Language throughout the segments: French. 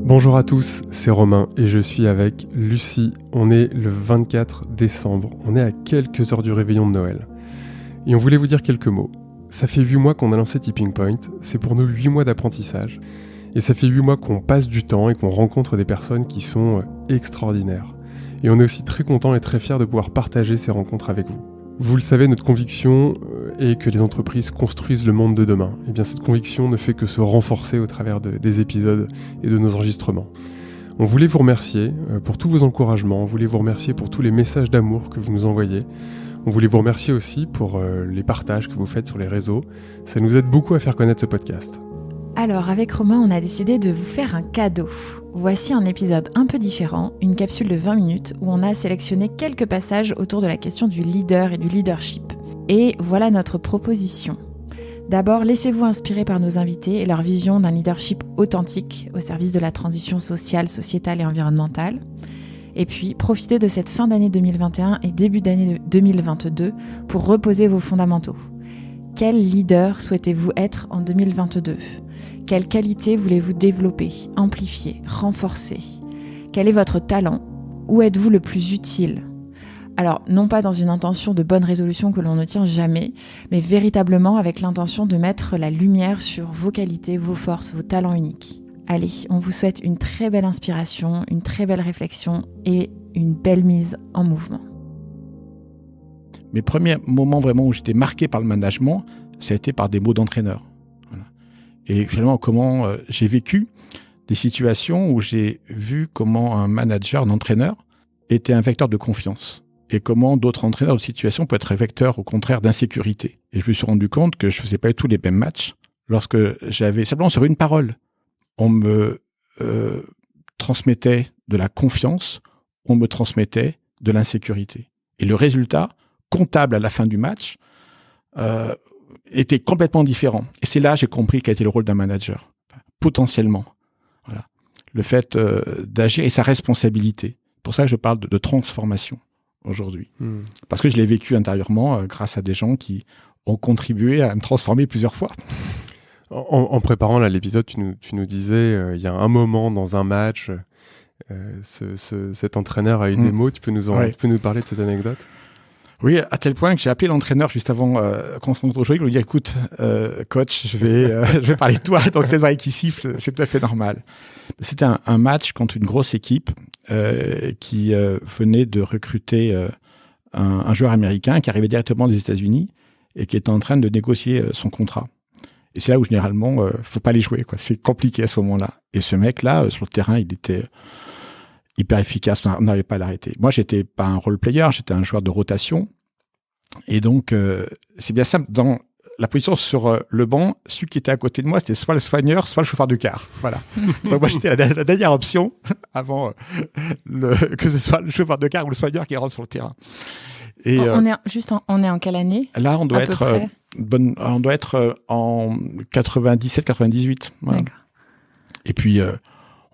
Bonjour à tous, c'est Romain et je suis avec Lucie. On est le 24 décembre, on est à quelques heures du réveillon de Noël. Et on voulait vous dire quelques mots. Ça fait 8 mois qu'on a lancé Tipping Point, c'est pour nous 8 mois d'apprentissage. Et ça fait 8 mois qu'on passe du temps et qu'on rencontre des personnes qui sont extraordinaires. Et on est aussi très contents et très fiers de pouvoir partager ces rencontres avec vous. Vous le savez, notre conviction est que les entreprises construisent le monde de demain. Et bien cette conviction ne fait que se renforcer au travers des épisodes et de nos enregistrements. On voulait vous remercier pour tous vos encouragements, on voulait vous remercier pour tous les messages d'amour que vous nous envoyez. On voulait vous remercier aussi pour les partages que vous faites sur les réseaux. Ça nous aide beaucoup à faire connaître ce podcast. Alors, avec Romain, on a décidé de vous faire un cadeau. Voici un épisode un peu différent, une capsule de 20 minutes où on a sélectionné quelques passages autour de la question du leader et du leadership. Et voilà notre proposition. D'abord, laissez-vous inspirer par nos invités et leur vision d'un leadership authentique au service de la transition sociale, sociétale et environnementale. Et puis, profitez de cette fin d'année 2021 et début d'année 2022 pour reposer vos fondamentaux. Quel leader souhaitez-vous être en 2022 ? Quelles qualités voulez-vous développer, amplifier, renforcer ? Quel est votre talent ? Où êtes-vous le plus utile ? Alors, non pas dans une intention de bonne résolution que l'on ne tient jamais, mais véritablement avec l'intention de mettre la lumière sur vos qualités, vos forces, vos talents uniques. Allez, on vous souhaite une très belle inspiration, une très belle réflexion et une belle mise en mouvement. Mes premiers moments vraiment où j'étais marqué par le management, ça a été par des mots d'entraîneur. Voilà. Et finalement, comment j'ai vécu des situations où j'ai vu comment un manager, un entraîneur, était un vecteur de confiance. Et comment d'autres entraîneurs de situations peuvent être vecteurs, au contraire, d'insécurité. Et je me suis rendu compte que je faisais pas tous les mêmes matchs lorsque j'avais simplement sur une parole. On me transmettait de la confiance, on me transmettait de l'insécurité. Et le résultat comptable à la fin du match était complètement différent. Et c'est là que j'ai compris quel était le rôle d'un manager, potentiellement. Voilà. Le fait d'agir et sa responsabilité. C'est pour ça que je parle de transformation aujourd'hui. Parce que je l'ai vécu intérieurement grâce à des gens qui ont contribué à me transformer plusieurs fois. En préparant là, l'épisode, tu nous disais, il y a un moment dans un match, cet entraîneur a eu des mots. Tu peux nous parler de cette anecdote ? Oui, à tel point que j'ai appelé l'entraîneur juste avant qu'on se rencontre aujourd'hui, pour lui dire, écoute, coach, je vais parler de toi, donc c'est vrai qui siffle, c'est tout à fait normal. C'était un match contre une grosse équipe qui venait de recruter un joueur américain qui arrivait directement des États-Unis et qui était en train de négocier son contrat. Et c'est là où généralement, faut pas les jouer, quoi. C'est compliqué à ce moment-là. Et ce mec-là, sur le terrain, il était hyper efficace, on n'arrivait pas à l'arrêter. Moi, j'étais pas un role player, j'étais un joueur de rotation. Et donc, c'est bien simple, dans la position sur le banc, celui qui était à côté de moi, c'était soit le soigneur, soit le chauffeur de car. Voilà. Donc moi, j'étais la dernière option avant que ce soit le chauffeur de car ou le soigneur qui rentre sur le terrain. Et, on est en quelle année ? Là, on doit être en 97-98. Voilà. D'accord. Et puis,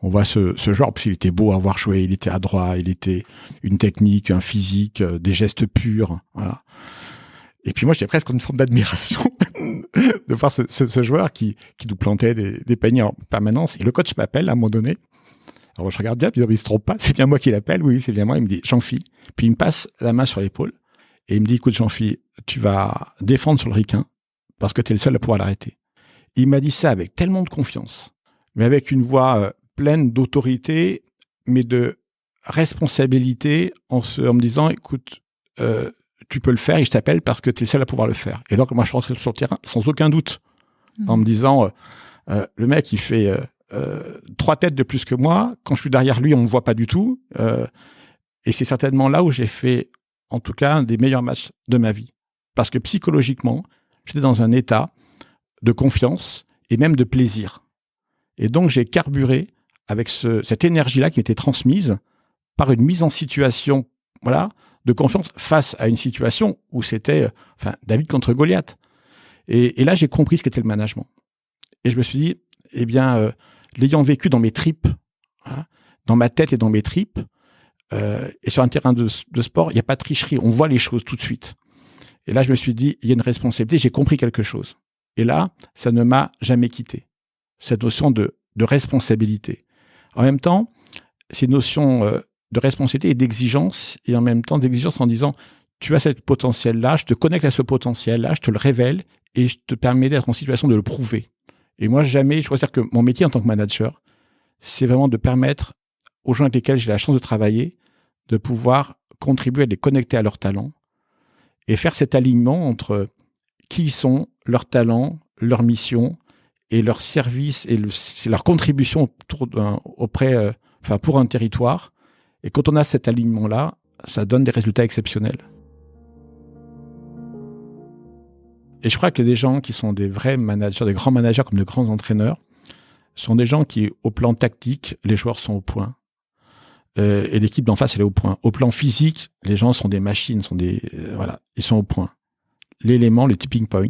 on voit ce joueur, parce qu'il était beau à voir jouer, il était adroit, il était une technique, un physique, des gestes purs, voilà. Et puis moi, j'étais presque en une forme d'admiration de voir ce joueur qui nous plantait des paniers en permanence. Et le coach m'appelle à un moment donné. Alors je regarde bien, puis il se trompe pas, c'est bien moi qui l'appelle, oui, c'est bien moi. Il me dit, Jean-Phi. Puis il me passe la main sur l'épaule et il me dit, écoute Jean-Phi, tu vas défendre sur le ricain parce que tu es le seul à pouvoir l'arrêter. Il m'a dit ça avec tellement de confiance, mais avec une voix pleine d'autorité, mais de responsabilité en me disant, écoute, tu peux le faire et je t'appelle parce que tu es le seul à pouvoir le faire. Et donc, moi, je suis rentré sur le terrain sans aucun doute, en me disant, le mec, il fait 3 têtes de plus que moi. Quand je suis derrière lui, on me voit pas du tout. Et c'est certainement là où j'ai fait, en tout cas, un des meilleurs matchs de ma vie. Parce que psychologiquement, j'étais dans un état de confiance et même de plaisir. Et donc, j'ai carburé avec cette énergie-là qui était transmise par une mise en situation, voilà, de confiance face à une situation où c'était, David contre Goliath. Et là, j'ai compris ce qu'était le management. Et je me suis dit, eh bien, l'ayant vécu dans mes tripes, hein, dans ma tête et dans mes tripes, et sur un terrain de sport, il n'y a pas de tricherie, on voit les choses tout de suite. Et là, je me suis dit, il y a une responsabilité, j'ai compris quelque chose. Et là, ça ne m'a jamais quitté. Cette notion de responsabilité. En même temps, c'est une notion de responsabilité et d'exigence, et en même temps d'exigence en disant, tu as ce potentiel-là, je te connecte à ce potentiel-là, je te le révèle, et je te permets d'être en situation de le prouver. Et moi, jamais, je considère que mon métier en tant que manager, c'est vraiment de permettre aux gens avec lesquels j'ai la chance de travailler, de pouvoir contribuer à les connecter à leurs talents, et faire cet alignement entre qui ils sont, leurs talents, leur mission, et leur service, et leur contribution pour un territoire. Et quand on a cet alignement-là, ça donne des résultats exceptionnels. Et je crois que des gens qui sont des vrais managers, des grands managers comme de grands entraîneurs, sont des gens qui, au plan tactique, les joueurs sont au point. Et l'équipe d'en face, elle est au point. Au plan physique, les gens sont des machines, ils sont au point. L'élément, le tipping point,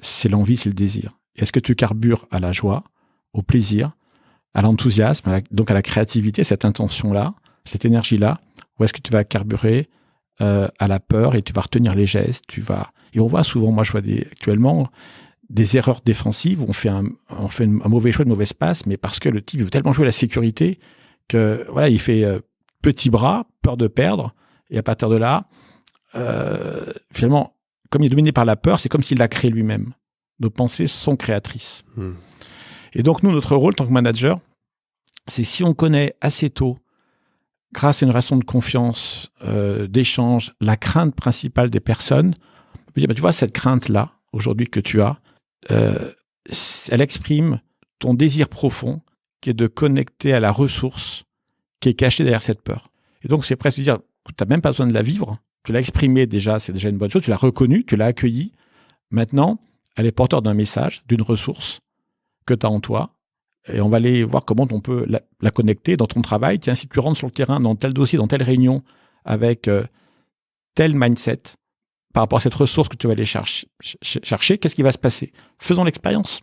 c'est l'envie, c'est le désir. Est-ce que tu carbures à la joie, au plaisir, à l'enthousiasme, donc à la créativité, cette intention-là, cette énergie-là, ou est-ce que tu vas carburer à la peur et tu vas retenir les gestes, et on voit souvent, moi je vois actuellement des erreurs défensives où on fait un mauvais choix, de mauvaise passe, mais parce que le type veut tellement jouer la sécurité que voilà, il fait petit bras, peur de perdre, et à partir de là, finalement, comme il est dominé par la peur, c'est comme s'il l'a créé lui-même. Nos pensées sont créatrices. Et donc nous, notre rôle en tant que manager, c'est si on connaît assez tôt, grâce à une relation de confiance, d'échange, la crainte principale des personnes, on peut dire, tu vois, cette crainte-là, aujourd'hui que tu as, elle exprime ton désir profond qui est de connecter à la ressource qui est cachée derrière cette peur. Et donc, c'est presque de dire, tu n'as même pas besoin de la vivre, tu l'as exprimée déjà, c'est déjà une bonne chose, tu l'as reconnue, tu l'as accueillie. Maintenant, elle est porteur d'un message, d'une ressource que tu as en toi, et on va aller voir comment on peut la connecter dans ton travail. Tiens, si tu rentres sur le terrain, dans tel dossier, dans telle réunion, avec tel mindset, par rapport à cette ressource que tu vas aller chercher, qu'est-ce qui va se passer? Faisons l'expérience.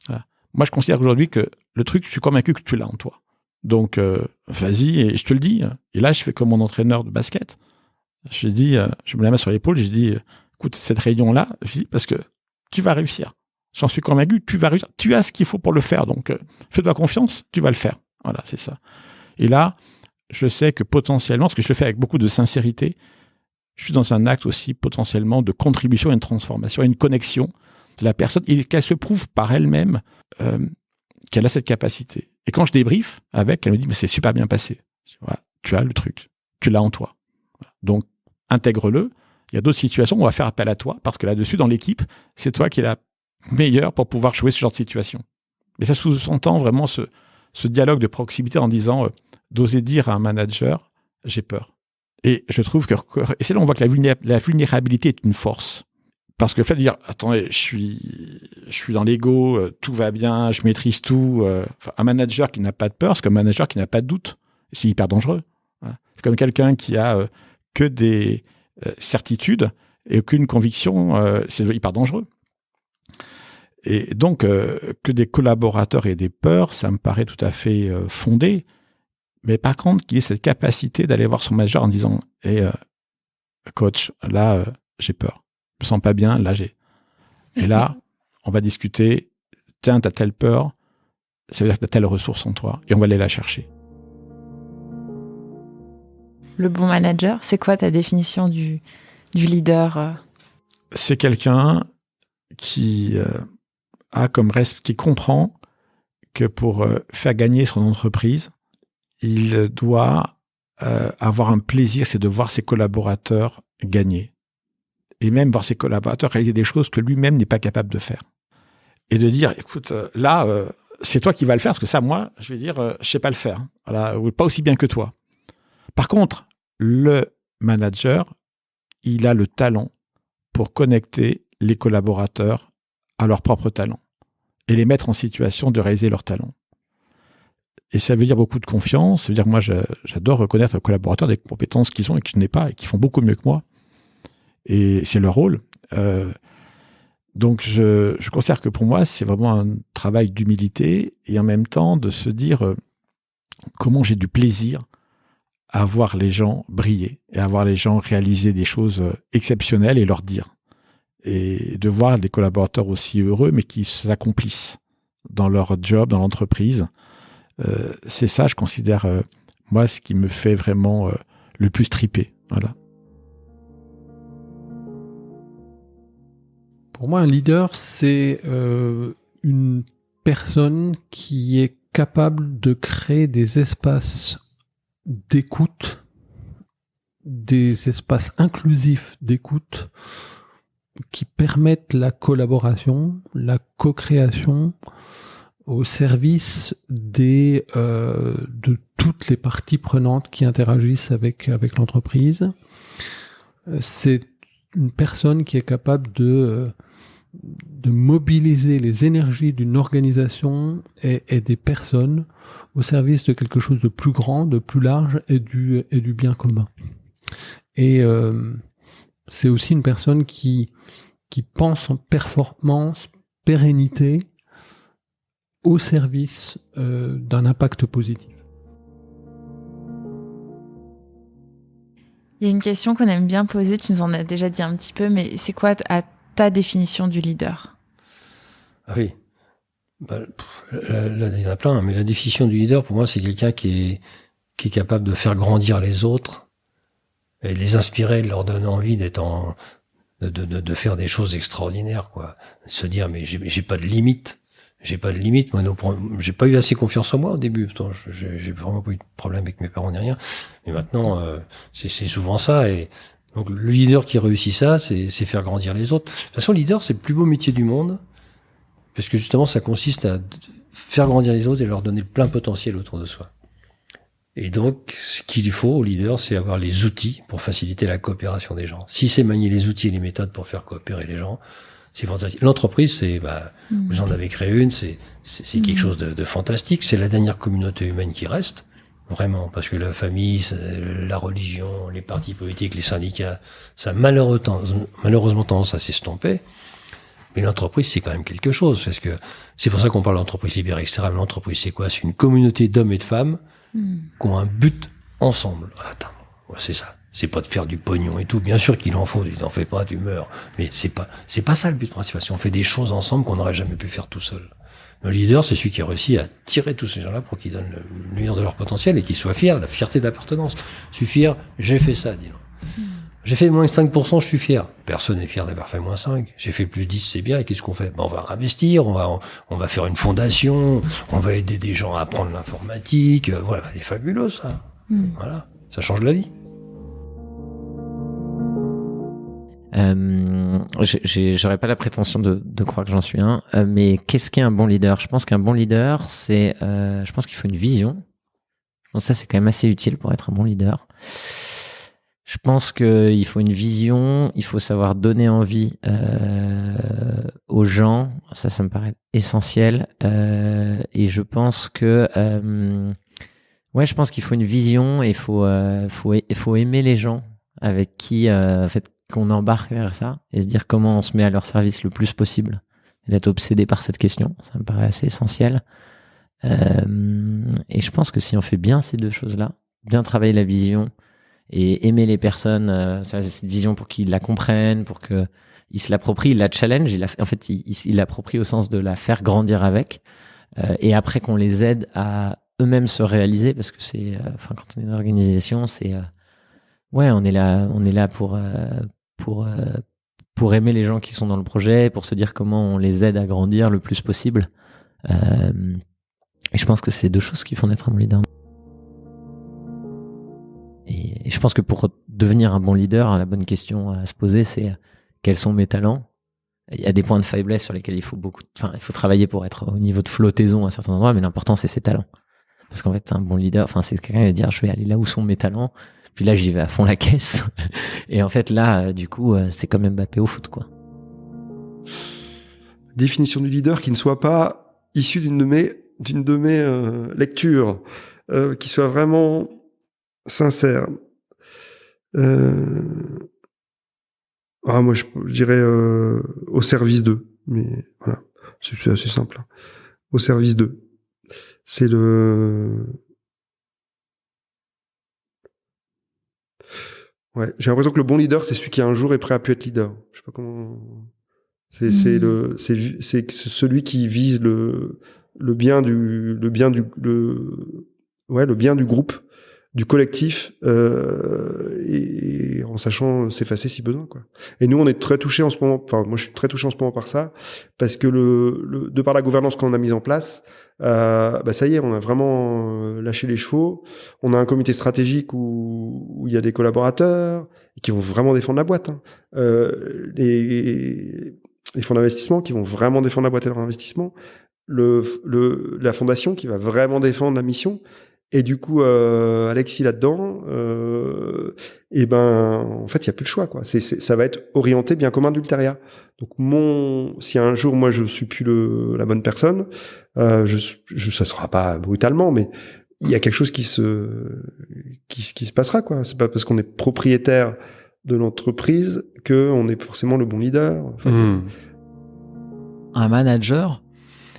Voilà. Moi, je considère aujourd'hui que le truc, je suis convaincu que tu l'as en toi. Donc, vas-y, et je te le dis. Et là, je fais comme mon entraîneur de basket. Je me la mets sur l'épaule, je dis, écoute, cette réunion-là, je dis, parce que tu vas réussir. J'en suis convaincu, tu vas réussir. Tu as ce qu'il faut pour le faire. Donc, fais-toi confiance, tu vas le faire. Voilà, c'est ça. Et là, je sais que potentiellement, parce que je le fais avec beaucoup de sincérité, je suis dans un acte aussi potentiellement de contribution à une transformation, à une connexion de la personne, et qu'elle se prouve par elle-même qu'elle a cette capacité. Et quand je débriefe avec, elle me dit, mais c'est super bien passé. Voilà, tu as le truc, tu l'as en toi. Voilà. Donc, intègre-le. Il y a d'autres situations où on va faire appel à toi, parce que là-dessus, dans l'équipe, c'est toi qui es la meilleure pour pouvoir jouer ce genre de situation. Mais ça sous-entend vraiment ce dialogue de proximité en disant, d'oser dire à un manager, j'ai peur. Et je trouve que, et c'est là où on voit que la vulnérabilité est une force. Parce que le fait de dire, attendez, je suis dans l'ego, tout va bien, je maîtrise tout. Un manager qui n'a pas de peur, c'est comme un manager qui n'a pas de doute. C'est hyper dangereux. C'est comme quelqu'un qui a que des certitudes et aucune conviction, c'est hyper dangereux. Et donc, que des collaborateurs aient des peurs, ça me paraît tout à fait fondé. Mais par contre, qu'il ait cette capacité d'aller voir son manager en disant « Hey, coach, là, j'ai peur. Je me sens pas bien, là, j'ai... » Et là, on va discuter. « Tiens, t'as telle peur, ça veut dire que t'as telle ressource en toi. » Et on va aller la chercher. Le bon manager, c'est quoi ta définition du leader C'est quelqu'un qui qui comprend que pour faire gagner son entreprise, il doit avoir un plaisir, c'est de voir ses collaborateurs gagner. Et même voir ses collaborateurs réaliser des choses que lui-même n'est pas capable de faire. Et de dire, écoute, là, c'est toi qui vas le faire, parce que ça, moi, je vais dire, je sais pas le faire. Voilà, ou pas aussi bien que toi. Par contre, le manager, il a le talent pour connecter les collaborateurs à leur propre talent et les mettre en situation de réaliser leur talent. Et ça veut dire beaucoup de confiance. Ça veut dire que moi, j'adore reconnaître aux collaborateurs des compétences qu'ils ont et que je n'ai pas et qui font beaucoup mieux que moi. Et c'est leur rôle. Donc, je considère que pour moi, c'est vraiment un travail d'humilité et en même temps de se dire comment j'ai du plaisir à voir les gens briller et à voir les gens réaliser des choses exceptionnelles et leur dire. Et de voir des collaborateurs aussi heureux, mais qui s'accomplissent dans leur job, dans l'entreprise, c'est ça, je considère, moi, ce qui me fait vraiment le plus triper. Voilà. Pour moi, un leader, c'est une personne qui est capable de créer des espaces d'écoute, des espaces inclusifs d'écoute qui permettent la collaboration, la co-création au service de toutes les parties prenantes qui interagissent avec l'entreprise. C'est une personne qui est capable de mobiliser les énergies d'une organisation et des personnes au service de quelque chose de plus grand, de plus large et du bien commun. Et c'est aussi une personne qui pense en performance, pérennité, au service d'un impact positif. Il y a une question qu'on aime bien poser, tu nous en as déjà dit un petit peu, mais c'est quoi ta définition du leader ? Ah oui, là il y en a plein, mais la définition du leader pour moi c'est quelqu'un qui est capable de faire grandir les autres et de les inspirer, de leur donner envie de faire des choses extraordinaires, quoi. De se dire mais j'ai pas de limite. Moi, j'ai pas eu assez confiance en moi au début. Pourtant, j'ai vraiment pas eu de problème avec mes parents ni rien. Mais maintenant, c'est souvent ça. Et donc, le leader qui réussit ça, c'est faire grandir les autres. De toute façon, le leader, c'est le plus beau métier du monde. Parce que justement, ça consiste à faire grandir les autres et leur donner le plein potentiel autour de soi. Et donc, ce qu'il faut au leader, c'est avoir les outils pour faciliter la coopération des gens. Si c'est manier les outils et les méthodes pour faire coopérer les gens, c'est fantastique. L'entreprise, vous en avez créé une, c'est quelque chose de fantastique. C'est la dernière communauté humaine qui reste, vraiment, parce que la famille, la religion, les partis politiques, les syndicats, ça a malheureusement tendance à s'estomper. Mais l'entreprise, c'est quand même quelque chose, parce que c'est pour ça qu'on parle d'entreprise libérée, etc. L'entreprise, c'est quoi? C'est une communauté d'hommes et de femmes qui ont un but ensemble à atteindre. C'est ça. C'est pas de faire du pognon et tout. Bien sûr qu'il en faut, tu n'en fais pas, tu meurs. Mais c'est pas ça le but principal. Si on fait des choses ensemble qu'on n'aurait jamais pu faire tout seul. Le leader, c'est celui qui réussit à tirer tous ces gens-là pour qu'ils donnent le meilleur de leur potentiel et qu'ils soient fiers, la fierté d'appartenance. Je suis fier, j'ai fait ça, dis-le. J'ai fait moins 5%, je suis fier. Personne n'est fier d'avoir fait moins 5. J'ai fait plus 10, c'est bien. Et qu'est-ce qu'on fait? On va investir, on va faire une fondation, on va aider des gens à apprendre l'informatique. Voilà, c'est fabuleux, ça. Voilà. Ça change la vie. J'aurais pas la prétention de croire que j'en suis un, mais qu'est-ce qu'est un bon leader? Je pense qu'un bon leader, je pense qu'il faut une vision. Je pense que ça, c'est quand même assez utile pour être un bon leader. Je pense qu'il faut une vision, il faut savoir donner envie aux gens. Ça me paraît essentiel. Et je pense que je pense qu'il faut une vision et il faut aimer les gens avec qui qu'on embarque vers ça et se dire comment on se met à leur service le plus possible et d'être obsédé par cette question. Ça me paraît assez essentiel. Et je pense que si on fait bien ces deux choses-là, bien travailler la vision et aimer les personnes, cette vision pour qu'ils la comprennent, pour qu'ils se l'approprient, ils la challenge, il l'approprie au sens de la faire grandir avec, et après qu'on les aide à eux-mêmes se réaliser, parce que quand on est une organisation, on est là pour aimer les gens qui sont dans le projet, pour se dire comment on les aide à grandir le plus possible. Et je pense que c'est deux choses qui font d'être un bon leader. Et je pense que pour devenir un bon leader, la bonne question à se poser, c'est quels sont mes talents? Il y a des points de faiblesse sur lesquels il faut travailler pour être au niveau de flottaison à certains endroits, mais l'important, c'est ses talents. Parce qu'en fait, un bon leader, c'est quelqu'un qui va dire, je vais aller là où sont mes talents, puis là, j'y vais à fond la caisse. Et en fait, là, du coup, c'est comme Mbappé au foot, quoi. Définition du leader qui ne soit pas issue d'une de mes lectures, qui soit vraiment sincère. Moi, je dirais au service d'eux, mais voilà, c'est assez simple. Au service d'eux. C'est Ouais, j'ai l'impression que le bon leader, c'est celui qui un jour est prêt à plus être leader. Je sais pas comment. C'est celui qui vise le bien du groupe, du collectif, et en sachant s'effacer si besoin, quoi. Et nous, on est très touchés en ce moment. Enfin, moi, je suis très touché en ce moment par ça, parce que de par la gouvernance qu'on a mise en place, ça y est, on a vraiment lâché les chevaux. On a un comité stratégique où il y a des collaborateurs qui vont vraiment défendre la boîte. Hein. Les fonds d'investissement qui vont vraiment défendre la boîte et leur investissement. La fondation qui va vraiment défendre la mission. Et du coup, Alexis là-dedans, en fait, il y a plus le choix, quoi. Ça va être orienté bien commun d'Ulteria. Donc si un jour moi je suis plus la bonne personne, ça sera pas brutalement, mais il y a quelque chose qui se passera, quoi. C'est pas parce qu'on est propriétaire de l'entreprise que on est forcément le bon leader. En fait. Un manager,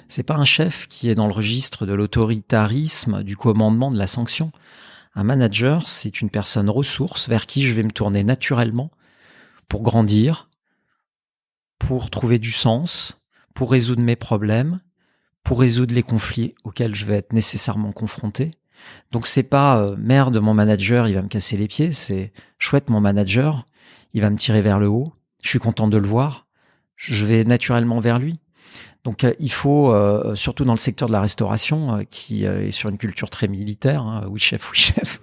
c'est pas un chef qui est dans le registre de l'autoritarisme, du commandement, de la sanction. Un manager, c'est une personne ressource vers qui je vais me tourner naturellement pour grandir, pour trouver du sens, pour résoudre mes problèmes, pour résoudre les conflits auxquels je vais être nécessairement confronté. Donc c'est pas merde, mon manager, il va me casser les pieds, c'est chouette, mon manager, il va me tirer vers le haut, je suis content de le voir, je vais naturellement vers lui. Donc il faut, surtout dans le secteur de la restauration, qui est sur une culture très militaire, hein, oui chef,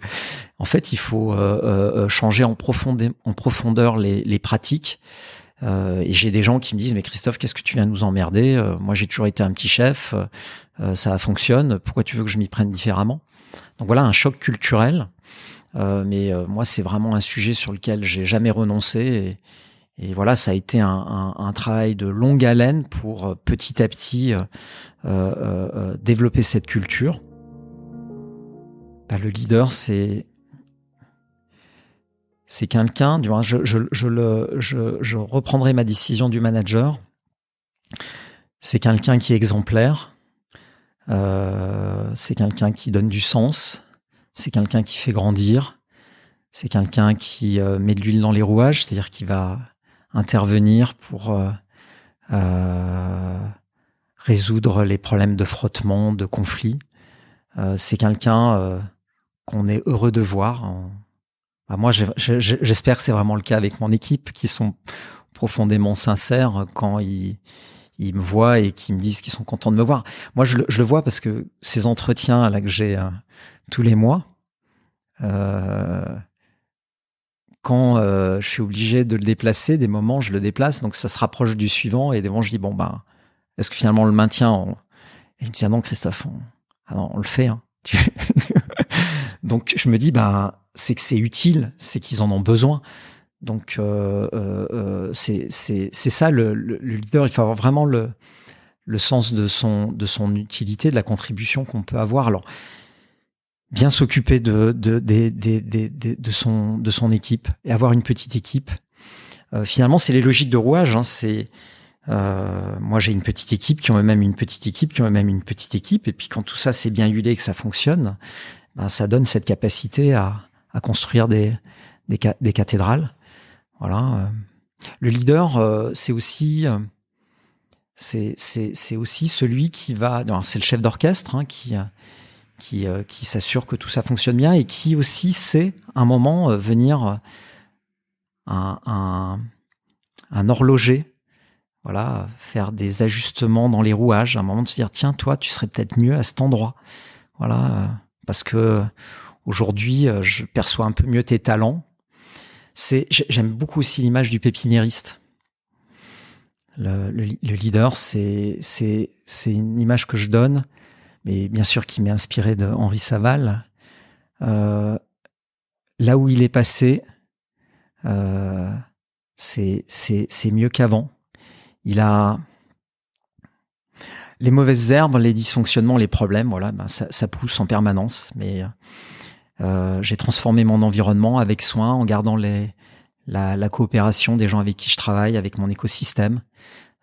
en fait il faut changer en profondeur les pratiques. Et j'ai des gens qui me disent, mais Christophe, qu'est-ce que tu viens de nous emmerder? Moi j'ai toujours été un petit chef, ça fonctionne, pourquoi tu veux que je m'y prenne différemment? Donc voilà, un choc culturel, mais moi c'est vraiment un sujet sur lequel j'ai jamais renoncé, et voilà, ça a été un travail de longue haleine pour petit à petit développer cette culture. Le leader, c'est quelqu'un, du moins, je reprendrai ma décision du manager. C'est quelqu'un qui est exemplaire. C'est quelqu'un qui donne du sens. C'est quelqu'un qui fait grandir. C'est quelqu'un qui met de l'huile dans les rouages, c'est-à-dire qui va intervenir pour résoudre les problèmes de frottement, de conflit. C'est quelqu'un qu'on est heureux de voir. Moi, j'espère que c'est vraiment le cas avec mon équipe, qui sont profondément sincères quand ils me voient et qui me disent qu'ils sont contents de me voir. Moi, je le vois parce que ces entretiens là que j'ai tous les mois, quand je suis obligé de le déplacer, des moments je le déplace, donc ça se rapproche du suivant, et des moments je dis est-ce que finalement on le maintient? Et il me dit non Christophe, on le fait. Hein. Donc je me dis c'est que c'est utile, c'est qu'ils en ont besoin. Donc c'est ça le leader. Il faut avoir vraiment le sens de son utilité, de la contribution qu'on peut avoir. Alors bien s'occuper de son équipe et avoir une petite équipe. Finalement, c'est les logiques de rouage. Hein, moi, j'ai une petite équipe qui ont même une petite équipe qui ont même une petite équipe. Et puis, quand tout ça c'est bien huilé et que ça fonctionne, ça donne cette capacité à construire des cathédrales. Voilà. Le leader, c'est aussi celui qui va. Non, c'est le chef d'orchestre qui s'assure que tout ça fonctionne bien, et qui aussi sait un moment venir un horloger, voilà, faire des ajustements dans les rouages, un moment de se dire tiens, toi tu serais peut-être mieux à cet endroit, voilà, parce que aujourd'hui je perçois un peu mieux tes talents. J'aime beaucoup aussi l'image du pépiniériste. Le leader, c'est une image que je donne, mais bien sûr qui m'est inspiré de Henri Saval. Là où il est passé, c'est mieux qu'avant. Il a les mauvaises herbes, les dysfonctionnements, les problèmes, voilà, ça pousse en permanence. Mais j'ai transformé mon environnement avec soin, en gardant la coopération des gens avec qui je travaille, avec mon écosystème,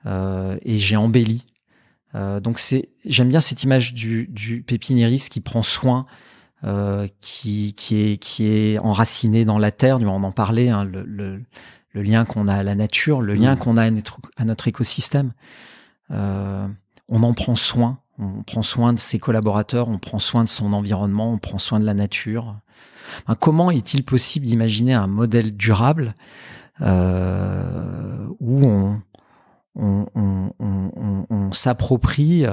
et j'ai embelli. Donc j'aime bien cette image du pépiniériste qui prend soin, qui est enraciné dans la terre. On en parlait, hein, le lien qu'on a à la nature, le lien qu'on a à notre écosystème. On en prend soin, On prend soin de ses collaborateurs, on prend soin de son environnement, on prend soin de la nature. Comment est-il possible d'imaginer un modèle durable où on s'approprie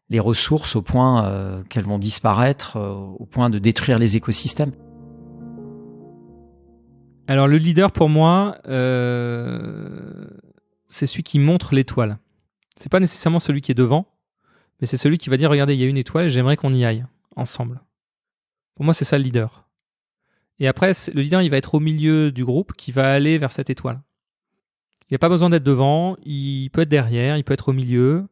les ressources au point qu'elles vont disparaître, au point de détruire les écosystèmes? Alors le leader pour moi, c'est celui qui montre l'étoile. C'est pas nécessairement celui qui est devant, mais c'est celui qui va dire regardez, il y a une étoile, j'aimerais qu'on y aille ensemble. Pour moi, c'est ça le leader. Et après, le leader, il va être au milieu du groupe qui va aller vers cette étoile. Il n'y a pas besoin d'être devant, il peut être derrière, il peut être au milieu,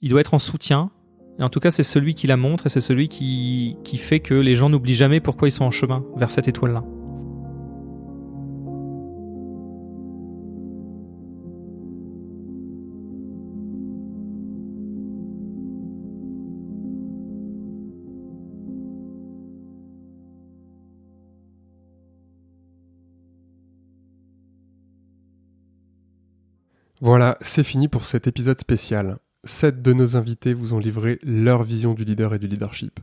il doit être en soutien. Et en tout cas, c'est celui qui la montre et c'est celui qui fait que les gens n'oublient jamais pourquoi ils sont en chemin vers cette étoile-là. Voilà, c'est fini pour cet épisode spécial. 7 de nos invités vous ont livré leur vision du leader et du leadership.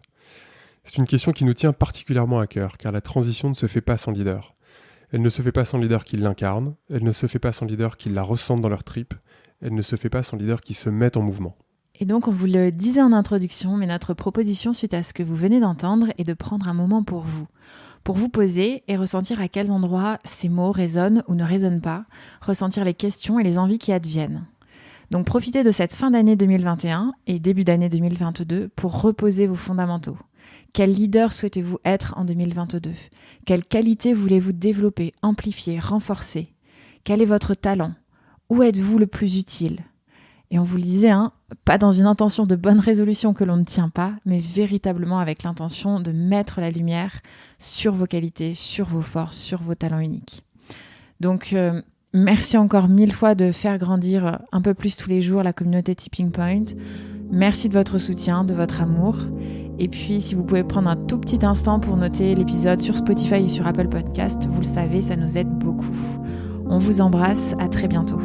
C'est une question qui nous tient particulièrement à cœur, car la transition ne se fait pas sans leader. Elle ne se fait pas sans leader qui l'incarne, elle ne se fait pas sans leader qui la ressentent dans leur tripes, elle ne se fait pas sans leader qui se mettent en mouvement. Et donc, on vous le disait en introduction, mais notre proposition suite à ce que vous venez d'entendre est de prendre un moment pour vous poser et ressentir à quels endroits ces mots résonnent ou ne résonnent pas, ressentir les questions et les envies qui adviennent. Donc profitez de cette fin d'année 2021 et début d'année 2022 pour reposer vos fondamentaux. Quel leader souhaitez-vous être en 2022 ? Quelles qualités voulez-vous développer, amplifier, renforcer ? Quel est votre talent ? Où êtes-vous le plus utile ? Et on vous le disait, pas dans une intention de bonne résolution que l'on ne tient pas, mais véritablement avec l'intention de mettre la lumière sur vos qualités, sur vos forces, sur vos talents uniques. Donc, merci encore 1000 fois de faire grandir un peu plus tous les jours la communauté Tipping Point. Merci de votre soutien, de votre amour. Et puis, si vous pouvez prendre un tout petit instant pour noter l'épisode sur Spotify et sur Apple Podcast, vous le savez, ça nous aide beaucoup. On vous embrasse, à très bientôt.